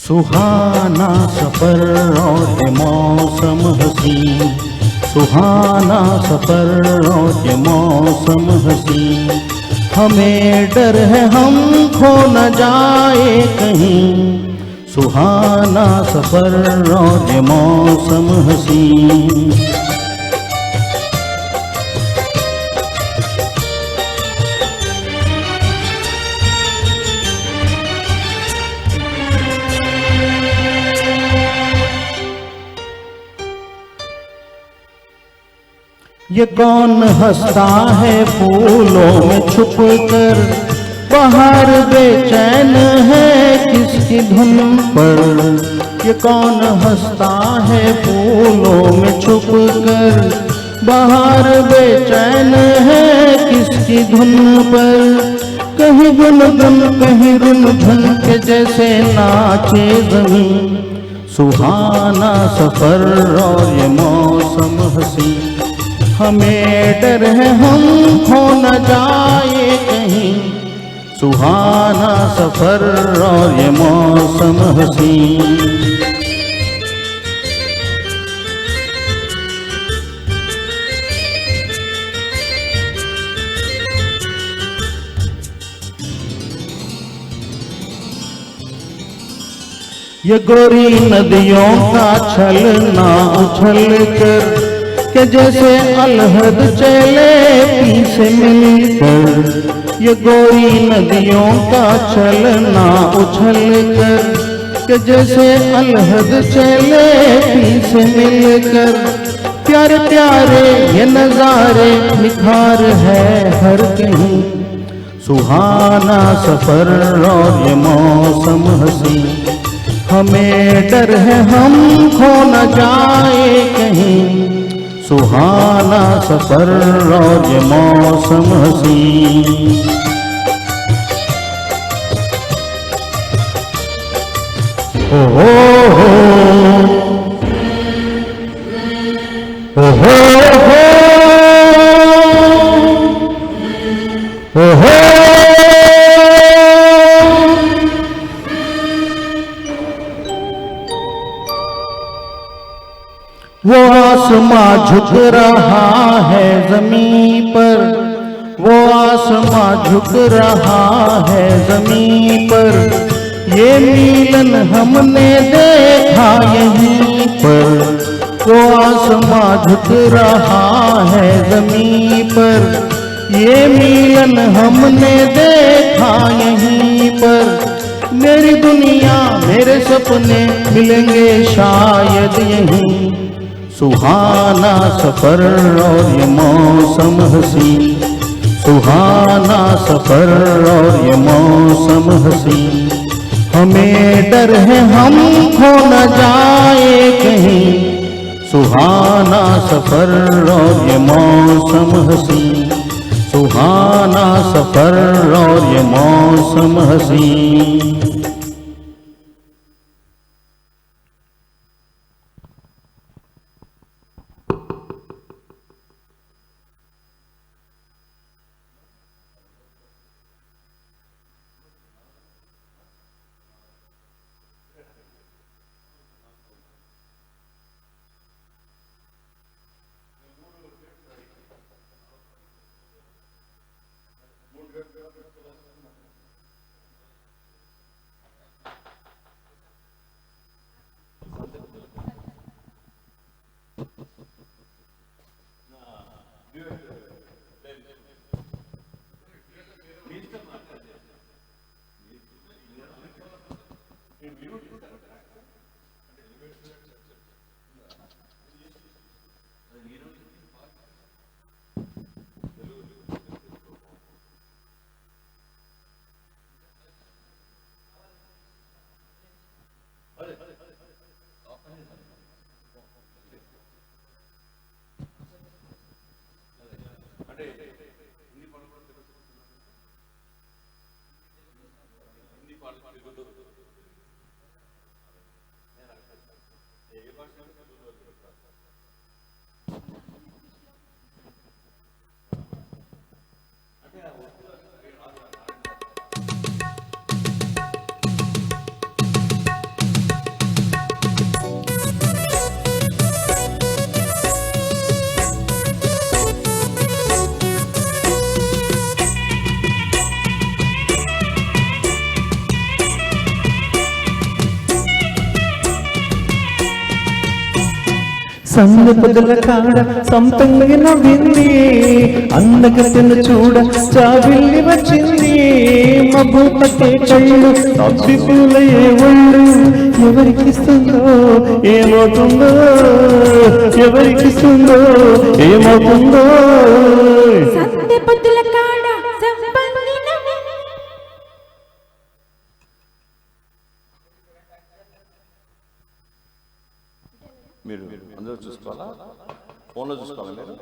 सुहाना सफर और ये मौसम हसी, सुहाना सफर और ये मौसम हसी। हमें डर है हम खो न जाए कहीं, सुहाना सफर और ये मौसम हसी। ये कौन हंसता है फूलों में छुप कर, बाहर बेचैन है किसकी धुन पर। ये कौन हंसता है फूलों में छुप कर, बाहर बेचैन है किसकी धुन पर। कहीं गुनगुन कहीं रुनझुन के जैसे नाचे ज़मीं, सुहाना सफर और ये मौसम हसी। हमें डर है हम खो न जाए कहीं, सुहाना सफर और ये मौसम हसी। ये गोरी नदियों का छलना उछल कर के जैसे अलहद चले पीछे मिलकर। ये गोरी नदियों का चलना उछल कर के जैसे अलहद चले पीछे मिलकर। प्यारे प्यारे ये नजारे निखार है हर कहीं, सुहाना सफर और ये मौसम हसी। हमें डर है हम खो न जाए कहीं, सुहाना सफर और ये मौसम हसी। ओ हो हो ओ हो हो ओ हो। वो आसमां झुक रहा है ज़मीं पर, वो आसमां झुक रहा है ज़मीं पर। ये मिलन हमने देखा यहीं पर, वो आसमां झुक रहा है ज़मीं पर। ये मिलन हमने देखा यहीं पर। मेरी दुनिया मेरे सपने मिलेंगे शायद यहीं, सुहाना सफर और ये मौसम हसी। सुहाना सफर और ये मौसम हसी। हमें डर है हम खो न जाए कहीं, सुहाना सफर और ये मौसम हसी। सुहाना सफर और ये मौसम हसी। సంగపదుల కాడ సంపంగి నవ్వింది, అందగతను చూడ చావిల్లి వచ్చింది. మబ్బుపట్టే కళ్ళు తప్పి పూలయ్యే ఒళ్ళు, ఎవరికిస్తుందో ఏమవుతుందో, ఎవరికిస్తుందో ఏమవుతుందో. సంగపదుల కాడ సంపంగి నవ్వింది. మీరు అందరూ చూసుకోవాలా, ఫోన్లో చూసుకోవాలా మీరు?